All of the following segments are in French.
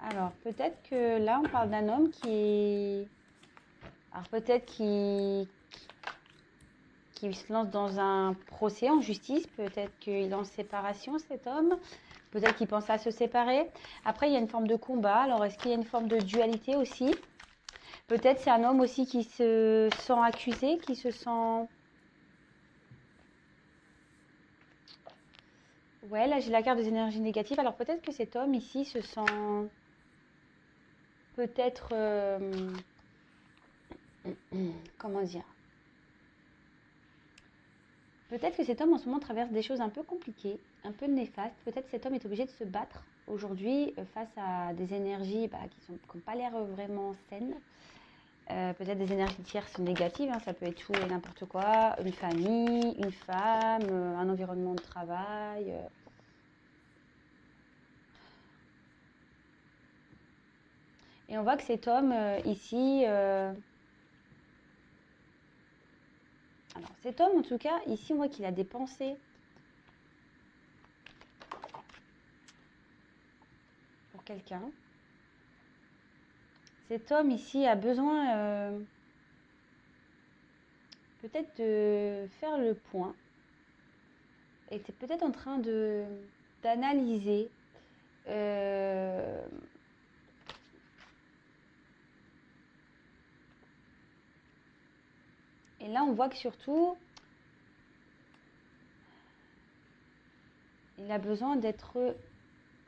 Alors, peut-être que là, on parle d'un homme qui... Alors, peut-être qui se lance dans un procès en justice. Peut-être qu'il est en séparation, cet homme. Peut-être qu'il pense à se séparer. Après, il y a une forme de combat. Alors, est-ce qu'il y a une forme de dualité aussi? Peut-être c'est un homme aussi qui se sent accusé, qui se sent... Ouais, là, j'ai la carte des énergies négatives. Alors, peut-être que cet homme ici se sent... Peut-être... comment dire? Peut-être que cet homme en ce moment traverse des choses un peu compliquées, un peu néfastes. Peut-être que cet homme est obligé de se battre aujourd'hui face à des énergies qui n'ont pas l'air vraiment saines. Peut-être des énergies tierces négatives, hein, ça peut être tout et n'importe quoi. Une famille, une femme, un environnement de travail. Et on voit que cet homme ici... alors cet homme en tout cas, ici on voit qu'il a des pensées pour quelqu'un. Cet homme ici a besoin peut-être de faire le point. Et tu es peut-être en train d'analyser et là on voit que surtout il a besoin d'être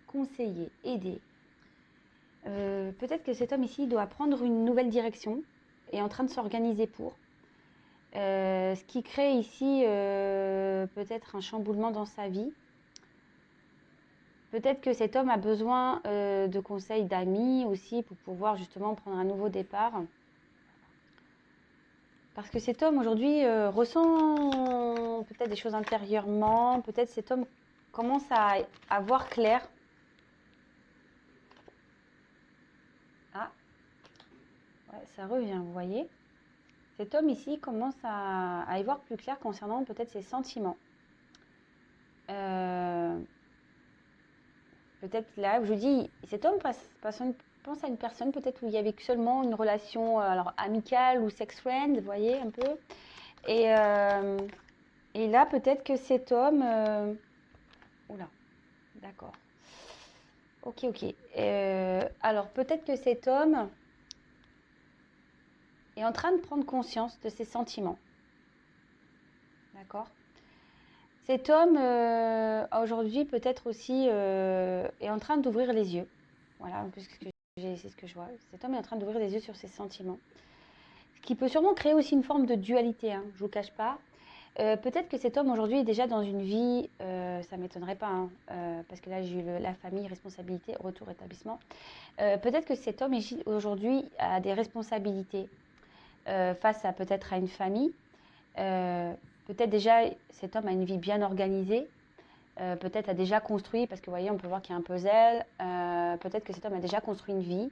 conseillé, aidé. Peut-être que cet homme ici doit prendre une nouvelle direction et est en train de s'organiser pour. Ce qui crée ici peut-être un chamboulement dans sa vie. Peut-être que cet homme a besoin de conseils d'amis aussi pour pouvoir justement prendre un nouveau départ. Parce que cet homme aujourd'hui ressent peut-être des choses intérieurement, peut-être cet homme commence à voir clair. Ah, ouais, ça revient, vous voyez. Cet homme ici commence à y voir plus clair concernant peut-être ses sentiments. Peut-être là, je vous dis, cet homme pense à une personne peut-être où il y avait seulement une relation alors amicale ou sex friend, vous voyez un peu. Et là, peut-être que cet homme... oula, d'accord. Ok. Alors, peut-être que cet homme est en train de prendre conscience de ses sentiments. D'accord. Cet homme, aujourd'hui, peut-être aussi, est en train d'ouvrir les yeux. Voilà, c'est ce que je vois. Cet homme est en train d'ouvrir les yeux sur ses sentiments. Ce qui peut sûrement créer aussi une forme de dualité, hein, je ne vous cache pas. Peut-être que cet homme aujourd'hui est déjà dans une vie, ça ne m'étonnerait pas, hein, parce que là j'ai eu la famille, responsabilité, retour, établissement. Peut-être que cet homme aujourd'hui a des responsabilités face à peut-être à une famille. Peut-être déjà cet homme a une vie bien organisée. Peut-être a déjà construit, parce que vous voyez, on peut voir qu'il y a un puzzle. Peut-être que cet homme a déjà construit une vie.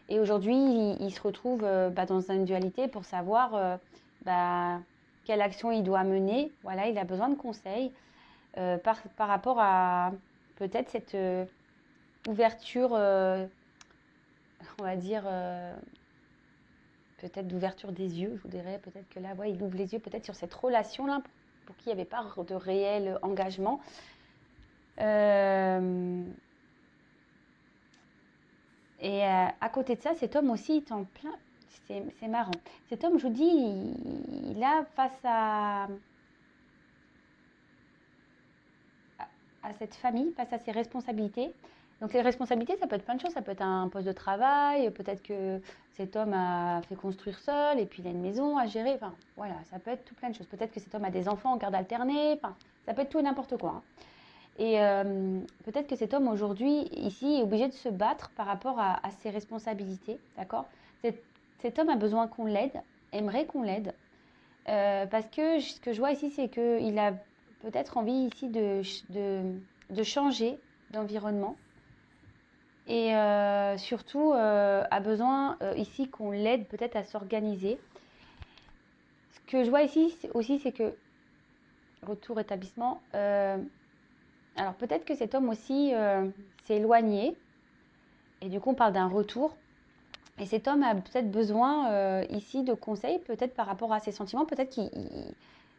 Et aujourd'hui, il se retrouve dans une dualité pour savoir quelle action il doit mener. Voilà, il a besoin de conseils par rapport à peut-être cette ouverture, on va dire, peut-être d'ouverture des yeux, je vous dirais. Peut-être que là, ouais, il ouvre les yeux peut-être sur cette relation-là pour qu'il n'y avait pas de réel engagement. Et à côté de ça, cet homme aussi est en plein... C'est marrant. Cet homme, je vous dis, il a face à cette famille, face à ses responsabilités. Donc les responsabilités, ça peut être plein de choses. Ça peut être un poste de travail, peut-être que cet homme a fait construire seul et puis il a une maison à gérer. Enfin, voilà, ça peut être tout plein de choses. Peut-être que cet homme a des enfants en garde alternée. Enfin, ça peut être tout et n'importe quoi, hein. Et peut-être que cet homme aujourd'hui, ici, est obligé de se battre par rapport à ses responsabilités, d'accord. Cet homme a besoin qu'on l'aide, aimerait qu'on l'aide, parce que ce que je vois ici, c'est qu'il a peut-être envie ici de changer d'environnement et surtout a besoin ici qu'on l'aide peut-être à s'organiser. Ce que je vois ici aussi, c'est que, retour établissement, alors peut-être que cet homme aussi s'est éloigné Et du coup, on parle d'un retour. Et cet homme a peut-être besoin ici de conseils, peut-être par rapport à ses sentiments. Peut-être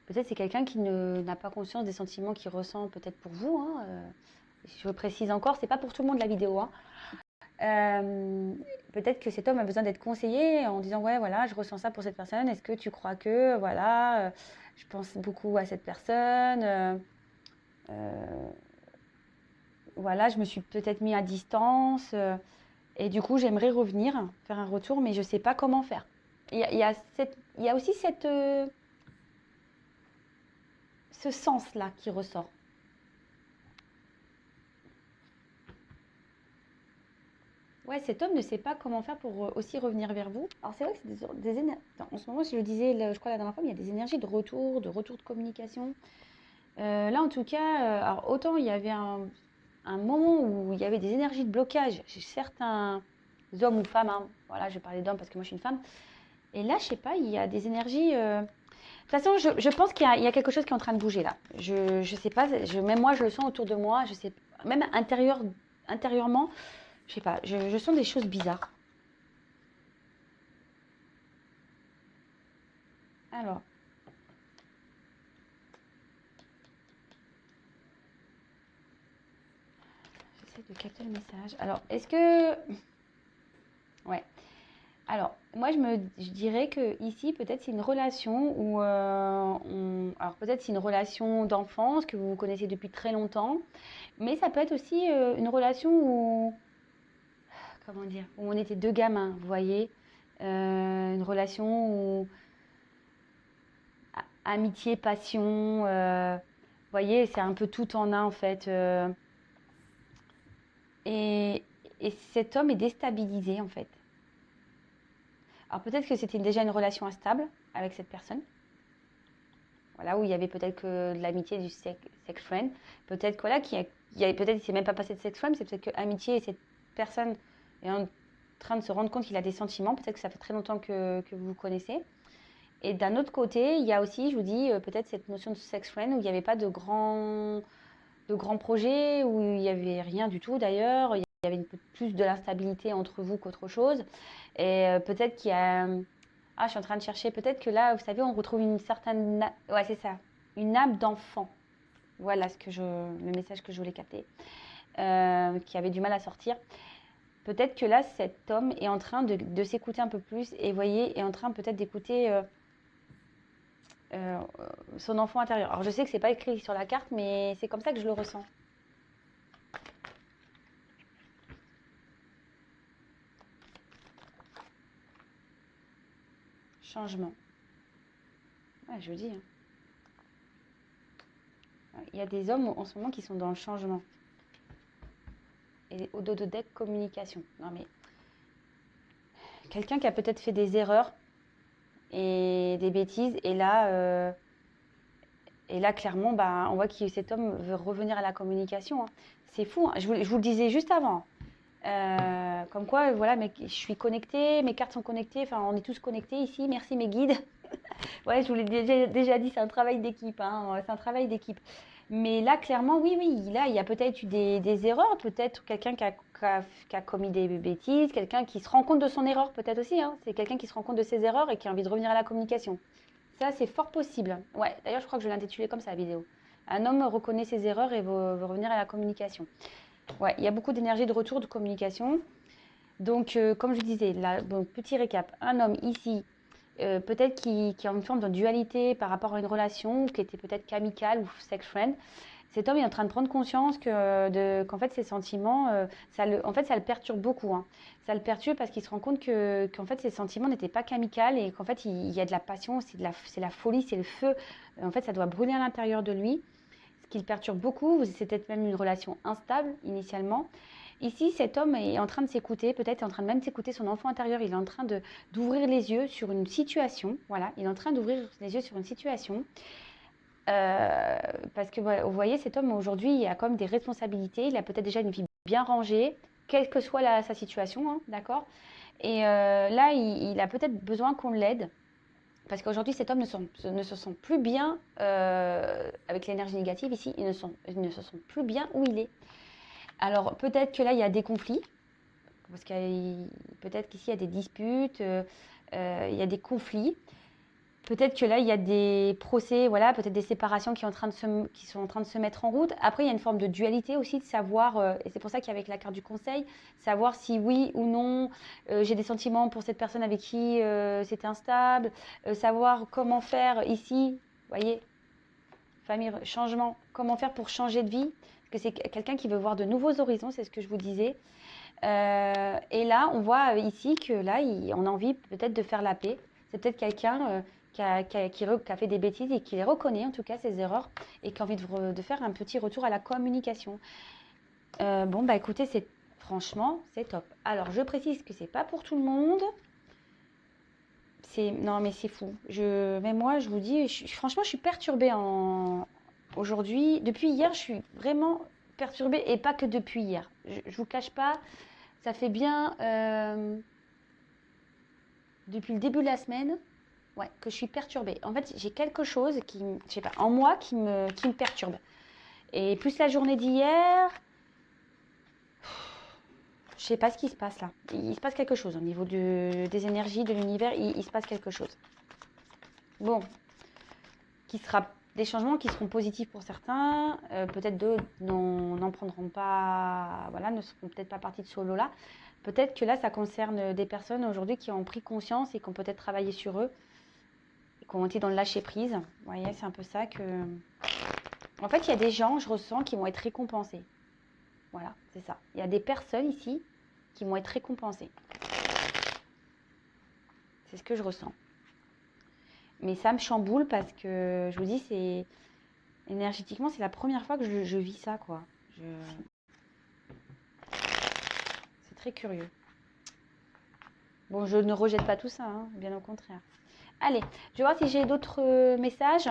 c'est quelqu'un qui n'a pas conscience des sentiments qu'il ressent peut-être pour vous. Hein. Je précise encore, c'est pas pour tout le monde la vidéo. Hein. Peut-être que cet homme a besoin d'être conseillé en disant ouais voilà je ressens ça pour cette personne. Est-ce que tu crois que voilà je pense beaucoup à cette personne. Voilà je me suis peut-être mis à distance. Et du coup, j'aimerais revenir, faire un retour, mais je ne sais pas comment faire. Il y a aussi ce sens-là qui ressort. Ouais, cet homme ne sait pas comment faire pour aussi revenir vers vous. Alors c'est vrai que c'est des énergies. En ce moment, je le disais, je crois la dernière fois, il y a des énergies de retour de communication. Là, en tout cas, alors autant il y avait un moment où il y avait des énergies de blocage chez certains hommes ou femmes. Hein. Voilà, je vais parler d'hommes parce que moi je suis une femme. Et là, je sais pas, il y a des énergies. De toute façon, je pense qu'il y a quelque chose qui est en train de bouger là. Je sais pas, même moi je le sens autour de moi. Je sais, même intérieurement, je sais pas, je sens des choses bizarres. Alors, j'essaie de capter le message. Alors, est-ce que, ouais. Alors, moi je dirais que ici peut-être c'est une relation où, alors peut-être c'est une relation d'enfance que vous vous connaissez depuis très longtemps, mais ça peut être aussi une relation où comment dire, où on était deux gamins, vous voyez, une relation où amitié, passion, vous voyez, c'est un peu tout en un en fait. Et, et cet homme est déstabilisé en fait. Alors peut-être que c'était déjà une relation instable avec cette personne. Voilà, où il y avait peut-être que de l'amitié du sex friend. Peut-être que voilà, peut-être qu'il ne s'est même pas passé de sex friend, c'est peut-être que amitié et cette personne est en train de se rendre compte qu'il a des sentiments. Peut-être que ça fait très longtemps que vous vous connaissez. Et d'un autre côté, il y a aussi, je vous dis, peut-être cette notion de sex friend où il n'y avait pas de grands projets, où il n'y avait rien du tout d'ailleurs. Il y avait plus de l'instabilité entre vous qu'autre chose. Et peut-être qu'il y a... Ah, je suis en train de chercher. Peut-être que là, vous savez, on retrouve une certaine... Ouais, c'est ça. Une âme d'enfant. Voilà le message que je voulais capter. Qui avait du mal à sortir. Peut-être que là, cet homme est en train de s'écouter un peu plus et, vous voyez, est en train peut-être d'écouter son enfant intérieur. Alors, je sais que c'est pas écrit sur la carte, mais c'est comme ça que je le ressens. Changement. Ouais, je le dis. Hein. Il y a des hommes en ce moment qui sont dans le changement. Et au dos de deck, communication. Non mais, quelqu'un qui a peut-être fait des erreurs et des bêtises, et là clairement, bah, on voit que cet homme veut revenir à la communication. Hein. C'est fou, hein. Je vous le disais juste avant. Comme quoi, voilà, mais je suis connectée, mes cartes sont connectées, enfin, on est tous connectés ici. Merci mes guides. Ouais, je vous l'ai déjà dit, c'est un travail d'équipe. Hein, c'est un travail d'équipe. Mais là, clairement, oui, là, il y a peut-être eu des erreurs, peut-être quelqu'un qui a commis des bêtises, quelqu'un qui se rend compte de son erreur, peut-être aussi. Hein, c'est quelqu'un qui se rend compte de ses erreurs et qui a envie de revenir à la communication. Ça, c'est fort possible. Ouais, d'ailleurs, je crois que je l'ai intitulé comme ça, la vidéo. Un homme reconnaît ses erreurs et veut revenir à la communication. Ouais, il y a beaucoup d'énergie de retour de communication. Donc, comme je disais, là, bon, petit récap. Un homme ici, peut-être qui a une forme de dualité par rapport à une relation, qui était peut-être qu'amicale ou sex friend. Cet homme est en train de prendre conscience qu'en fait, ses sentiments, en fait, ça le perturbe beaucoup. Hein. Ça le perturbe parce qu'il se rend compte qu'en fait, ses sentiments n'étaient pas qu'amicales et qu'en fait, il y a de la passion, c'est la folie, c'est le feu. En fait, ça doit brûler à l'intérieur de lui. Ce qui le perturbe beaucoup, c'est peut-être même une relation instable initialement. Ici, cet homme est en train de s'écouter, peut-être est en train de même s'écouter son enfant intérieur. Il est en train d'ouvrir les yeux sur une situation. Voilà, il est en train d'ouvrir les yeux sur une situation. Parce que vous voyez, cet homme aujourd'hui, il a quand même des responsabilités. Il a peut-être déjà une vie bien rangée, quelle que soit sa situation, hein, d'accord. Et là, il a peut-être besoin qu'on l'aide. Parce qu'aujourd'hui, cet homme ne se sent plus bien avec l'énergie négative ici. Il ne se sent plus bien où il est. Alors peut-être que là, il y a des conflits. Parce qu'il peut-être qu'ici, il y a des disputes, il y a des conflits. Peut-être que là, il y a des procès, voilà, peut-être des séparations qui sont en train de se mettre en route. Après, il y a une forme de dualité aussi, de savoir, et c'est pour ça qu'avec la carte du conseil, savoir si oui ou non j'ai des sentiments pour cette personne avec qui c'était instable, savoir comment faire ici, vous voyez, famille, changement, comment faire pour changer de vie, parce que c'est quelqu'un qui veut voir de nouveaux horizons, c'est ce que je vous disais. Et là, on voit ici que là, on a envie peut-être de faire la paix. C'est peut-être quelqu'un qui a fait des bêtises et qui les reconnaît en tout cas ses erreurs et qui a envie de faire un petit retour à la communication. Bon, bah écoutez, franchement, c'est top. Alors, je précise que c'est pas pour tout le monde. Non, mais c'est fou. Mais moi, je vous dis, franchement, je suis perturbée aujourd'hui. Depuis hier, je suis vraiment perturbée et pas que depuis hier. Je vous cache pas, ça fait bien depuis le début de la semaine, ouais, que je suis perturbée. En fait, j'ai quelque chose je sais pas, en moi qui me perturbe. Et plus la journée d'hier, je sais pas ce qui se passe là. Il se passe quelque chose au niveau des énergies, de l'univers, il se passe quelque chose. Bon, qui sera des changements qui seront positifs pour certains, peut-être d'autres n'en prendront pas, voilà, ne seront peut-être pas partie de ce lot-là. Peut-être que là, ça concerne des personnes aujourd'hui qui ont pris conscience et qui ont peut-être travaillé sur eux, et qui ont été dans le lâcher-prise. Vous voyez, c'est un peu ça que... En fait, il y a des gens, je ressens, qui vont être récompensés. Voilà, c'est ça. Il y a des personnes ici qui vont être récompensées. C'est ce que je ressens. Mais ça me chamboule parce que, je vous dis, énergétiquement, c'est la première fois que je vis ça, quoi. C'est très curieux. Bon, je ne rejette pas tout ça, hein, bien au contraire. Allez, je vais voir si j'ai d'autres messages.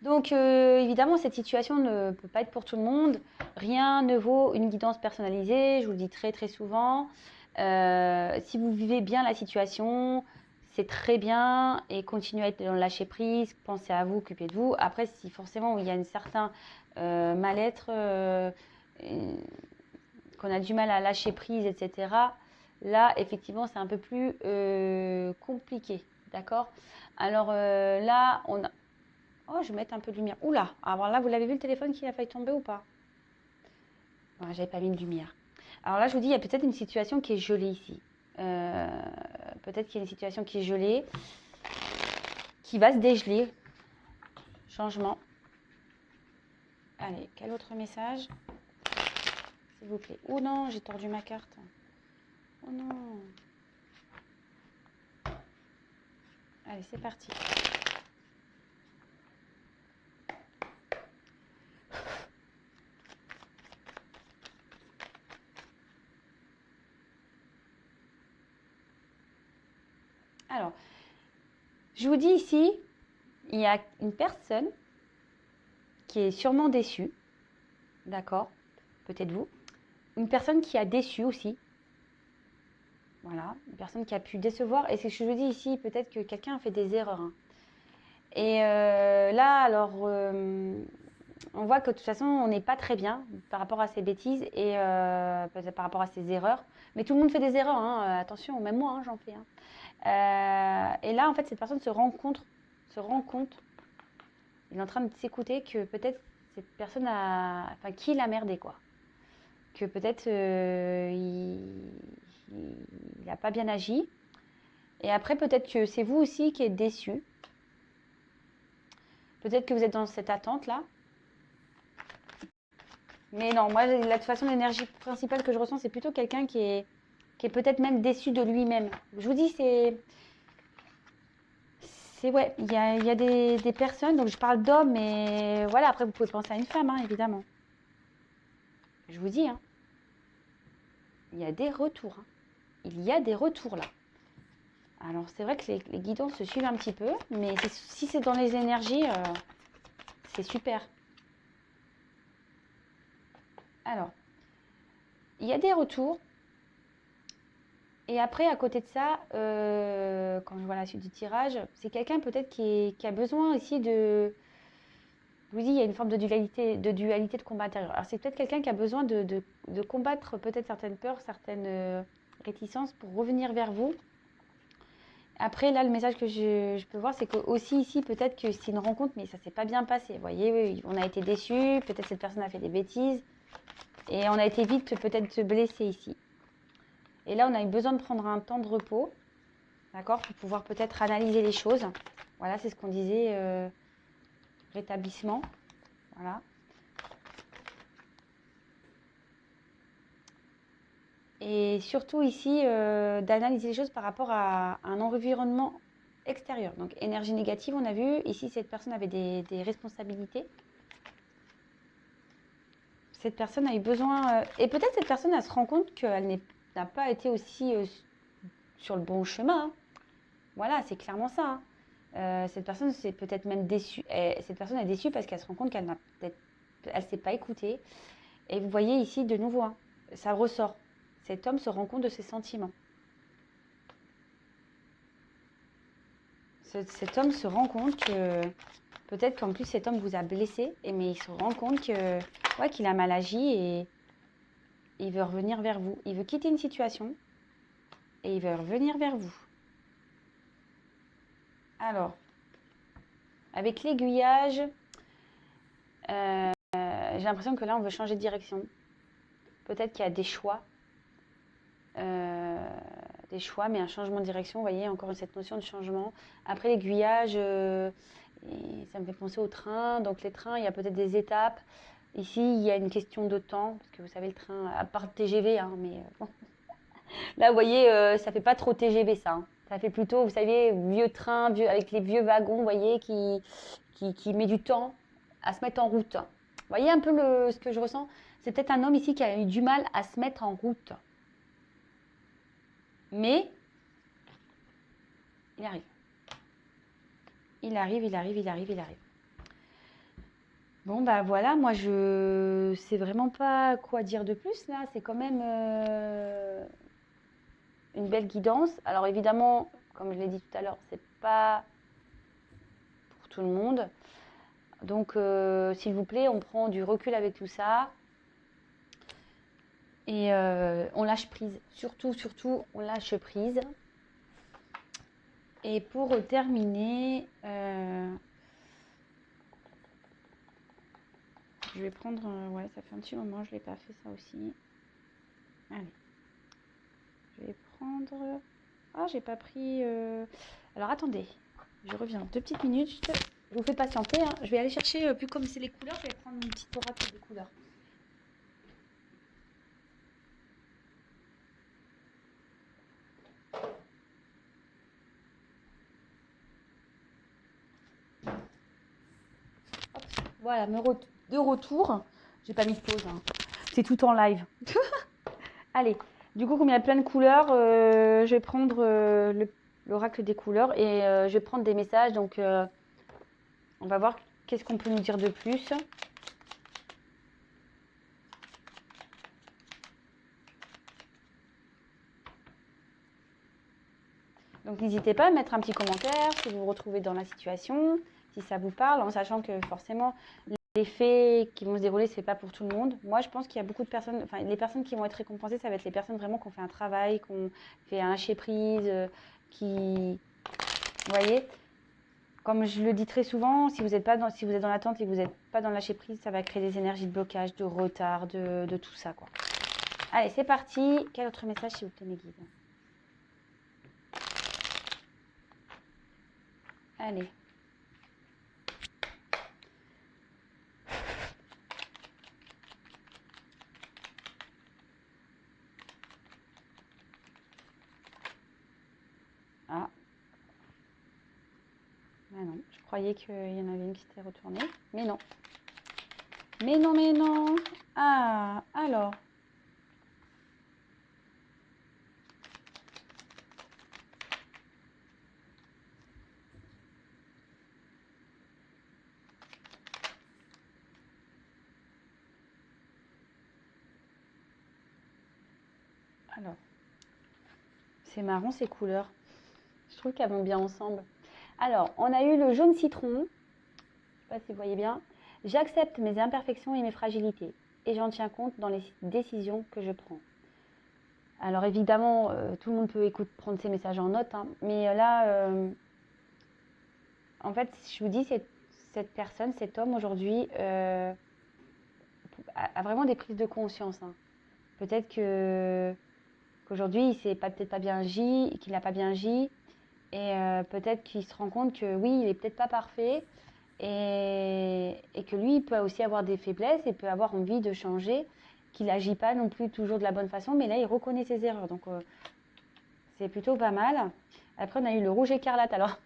Donc, évidemment, cette situation ne peut pas être pour tout le monde. Rien ne vaut une guidance personnalisée, je vous le dis très très souvent. Si vous vivez bien la situation, c'est très bien et continuez à être dans le lâcher prise, pensez à vous, occupez de vous. Après, si forcément il y a un certain mal-être, qu'on a du mal à lâcher prise, etc., là, effectivement, c'est un peu plus compliqué, d'accord? Alors là, on a... Oh, je vais mettre un peu de lumière. Oula, alors là, vous l'avez vu le téléphone qui a failli tomber ou pas? Ouais, j'avais pas mis de lumière. Alors là, je vous dis, il y a peut-être une situation qui est gelée ici. Peut-être qu'il y a une situation qui est gelée, qui va se dégeler. Changement. Allez, quel autre message? S'il vous plaît. Oh non, j'ai tordu ma carte. Oh non. Allez, c'est parti. Alors, je vous dis ici, il y a une personne qui est sûrement déçue. D'accord? Peut-être vous. Une personne qui a déçu aussi. Voilà, une personne qui a pu décevoir. Et c'est ce que je vous dis ici, peut-être que quelqu'un a fait des erreurs, hein. Et là, alors, on voit que de toute façon, on n'est pas très bien par rapport à ces bêtises et peut-être par rapport à ces erreurs. Mais tout le monde fait des erreurs, hein, attention, même moi, hein, j'en fais. Et là, en fait, cette personne se rend compte, il est en train de s'écouter que peut-être cette personne enfin, qui l'a merdé, quoi. Que peut-être il n'a pas bien agi. Et après, peut-être que c'est vous aussi qui êtes déçu. Peut-être que vous êtes dans cette attente-là. Mais non, moi, de toute façon, l'énergie principale que je ressens, c'est plutôt quelqu'un qui est peut-être même déçu de lui-même. Je vous dis, ouais, il y a des personnes, donc je parle d'hommes, mais voilà, après, vous pouvez penser à une femme, hein, évidemment. Je vous dis, hein, il y a des retours. Hein. Il y a des retours, là. Alors, c'est vrai que les guidons se suivent un petit peu, mais si c'est dans les énergies, c'est super. Alors, il y a des retours. Et après, à côté de ça, quand je vois la suite du tirage, c'est quelqu'un peut-être qui a besoin aussi de je vous dis, il y a une forme de dualité de combat intérieur. Alors, c'est peut-être quelqu'un qui a besoin de combattre peut-être certaines peurs, certaines réticences pour revenir vers vous. Après, là, le message que je peux voir, c'est que aussi ici, peut-être que c'est une rencontre, mais ça ne s'est pas bien passé. Vous voyez, on a été déçus, peut-être cette personne a fait des bêtises, et on a été vite peut-être blessé ici. Et là, on a eu besoin de prendre un temps de repos, d'accord, pour pouvoir peut-être analyser les choses. Voilà, c'est ce qu'on disait, rétablissement. Voilà. Et surtout ici, d'analyser les choses par rapport à un environnement extérieur. Donc, énergie négative, on a vu. Ici, cette personne avait des responsabilités. Cette personne a eu besoin... et peut-être cette personne, elle se rend compte qu'elle n'a pas été aussi sur le bon chemin. Voilà, c'est clairement ça. Cette personne, c'est peut-être même déçue. Cette personne est déçue parce qu'elle se rend compte qu'elle n'a peut-être... Elle ne s'est pas écoutée. Et vous voyez ici, de nouveau, hein, ça ressort. Cet homme se rend compte de ses sentiments. Cet homme se rend compte que peut-être qu'en plus cet homme vous a blessé, mais il se rend compte que, ouais, qu'il a mal agi et il veut revenir vers vous. Il veut quitter une situation et il veut revenir vers vous. Alors, avec l'aiguillage, j'ai l'impression que là on veut changer de direction. Peut-être qu'il y a des choix, mais un changement de direction. Vous voyez, encore cette notion de changement. Après l'aiguillage, ça me fait penser au train. Donc les trains, il y a peut-être des étapes. Ici, il y a une question de temps, parce que vous savez, le train, à part le TGV, hein, mais bon. Là, vous voyez, ça fait pas trop TGV, ça. Hein. Ça fait plutôt, vous savez, vieux train, avec les vieux wagons, vous voyez, qui met du temps à se mettre en route. Vous voyez un peu ce que je ressens? C'est peut-être un homme ici qui a eu du mal à se mettre en route. Mais il arrive. Il arrive. Bon, bah voilà, moi je sais vraiment pas quoi dire de plus là. C'est quand même une belle guidance. Alors évidemment, comme je l'ai dit tout à l'heure, c'est pas pour tout le monde. Donc s'il vous plaît, on prend du recul avec tout ça. Et on lâche prise. Surtout, on lâche prise. Et pour terminer, je vais prendre... ouais, ça fait un petit moment, je ne l'ai pas fait ça aussi. Allez. Je vais prendre... Ah, j'ai pas pris... Alors, attendez. Je reviens 2 petites minutes. Je vous fais patienter. Hein. Je vais aller chercher, plus comme c'est les couleurs, je vais prendre une petite oracle de couleurs. Hop. Voilà, de retour. J'ai pas mis de pause. Hein. C'est tout en live. Allez. Du coup, comme il y a plein de couleurs, je vais prendre l'oracle des couleurs et je vais prendre des messages. Donc, on va voir qu'est-ce qu'on peut nous dire de plus. Donc, n'hésitez pas à mettre un petit commentaire si vous vous retrouvez dans la situation, si ça vous parle, en sachant que forcément, les faits qui vont se dérouler, ce n'est pas pour tout le monde. Moi, je pense qu'il y a beaucoup de personnes, enfin, les personnes qui vont être récompensées, ça va être les personnes vraiment qui ont fait un travail, qui ont fait un lâcher-prise, qui... Vous voyez, comme je le dis très souvent, si vous êtes dans l'attente et que vous n'êtes pas dans le lâcher-prise, ça va créer des énergies de blocage, de retard, de tout ça, quoi. Allez, c'est parti. Quel autre message, s'il vous plaît, mes guides? Allez. Ah. Ah non, je croyais qu'il y en avait une qui s'était retournée. Mais non. Mais non. Ah, alors. C'est marrant ces couleurs. Je trouve qu'elles vont bien ensemble. Alors, on a eu le jaune citron. Je ne sais pas si vous voyez bien. J'accepte mes imperfections et mes fragilités et j'en tiens compte dans les décisions que je prends. Alors évidemment, tout le monde peut prendre ces messages en note, hein, mais là, en fait, je vous dis, cette personne, cet homme aujourd'hui a vraiment des prises de conscience, hein. Peut-être qu'aujourd'hui, il s'est peut-être pas bien agi, qu'il n'a pas bien agi, et peut-être qu'il se rend compte que oui, il est peut-être pas parfait, et que lui, il peut aussi avoir des faiblesses, et peut avoir envie de changer, qu'il n'agit pas non plus toujours de la bonne façon, mais là, il reconnaît ses erreurs, donc c'est plutôt pas mal. Après, on a eu le rouge écarlate, alors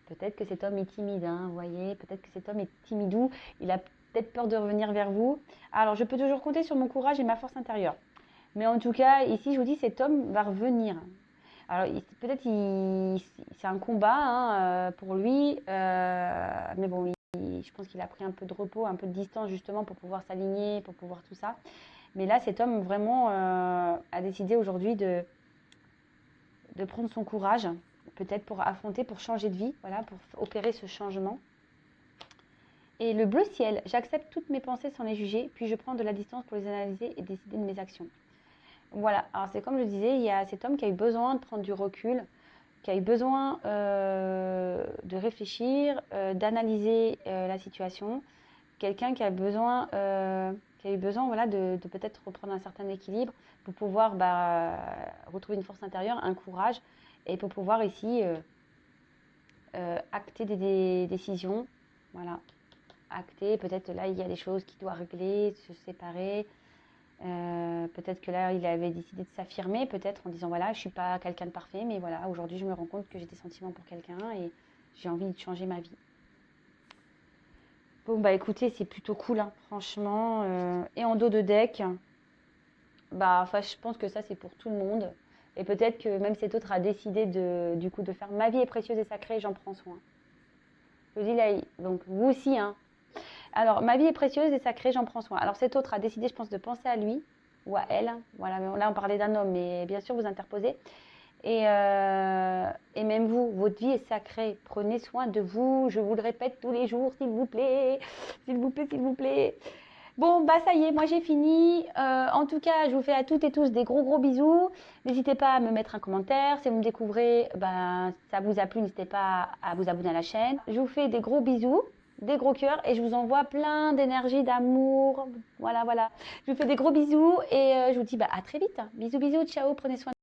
peut-être que cet homme est timide, hein, vous voyez, peut-être que cet homme est timidou, il a peut-être peur de revenir vers vous. Alors, je peux toujours compter sur mon courage et ma force intérieure. Mais en tout cas, ici, je vous dis, cet homme va revenir. Alors, peut-être c'est un combat, hein, pour lui, mais bon, je pense qu'il a pris un peu de repos, un peu de distance justement pour pouvoir s'aligner, pour pouvoir tout ça. Mais là, cet homme vraiment a décidé aujourd'hui de prendre son courage, peut-être pour affronter, pour changer de vie, voilà, pour opérer ce changement. Et le bleu ciel, j'accepte toutes mes pensées sans les juger, puis je prends de la distance pour les analyser et décider de mes actions. Voilà, alors c'est comme je disais, il y a cet homme qui a eu besoin de prendre du recul, qui a eu besoin de réfléchir, d'analyser la situation, quelqu'un qui a eu besoin voilà, de peut-être reprendre un certain équilibre pour pouvoir retrouver une force intérieure, un courage, et pour pouvoir ici acter des décisions, voilà, acter, peut-être là il y a des choses qu'il doit régler, se séparer, peut-être que là il avait décidé de s'affirmer, peut-être en disant voilà, je ne suis pas quelqu'un de parfait, mais voilà, aujourd'hui je me rends compte que j'ai des sentiments pour quelqu'un et j'ai envie de changer ma vie. Bon bah écoutez, c'est plutôt cool, hein, franchement, et en dos de deck, je pense que ça c'est pour tout le monde. Et peut-être que même cet autre a décidé du coup de faire ma vie est précieuse et sacrée, j'en prends soin. Je dis là, donc vous aussi, hein. Alors, ma vie est précieuse et sacrée, j'en prends soin. Alors, cet autre a décidé, je pense, de penser à lui ou à elle. Voilà, là, on parlait d'un homme, mais bien sûr, vous interposez. Et même vous, votre vie est sacrée. Prenez soin de vous. Je vous le répète tous les jours, s'il vous plaît. S'il vous plaît, s'il vous plaît. Bon, ça y est, moi j'ai fini. En tout cas, je vous fais à toutes et tous des gros gros bisous. N'hésitez pas à me mettre un commentaire. Si vous me découvrez, ça vous a plu, n'hésitez pas à vous abonner à la chaîne. Je vous fais des gros bisous, des gros cœurs et je vous envoie plein d'énergie, d'amour. Voilà, voilà. Je vous fais des gros bisous et je vous dis à très vite. Bisous, bisous, ciao, prenez soin de vous.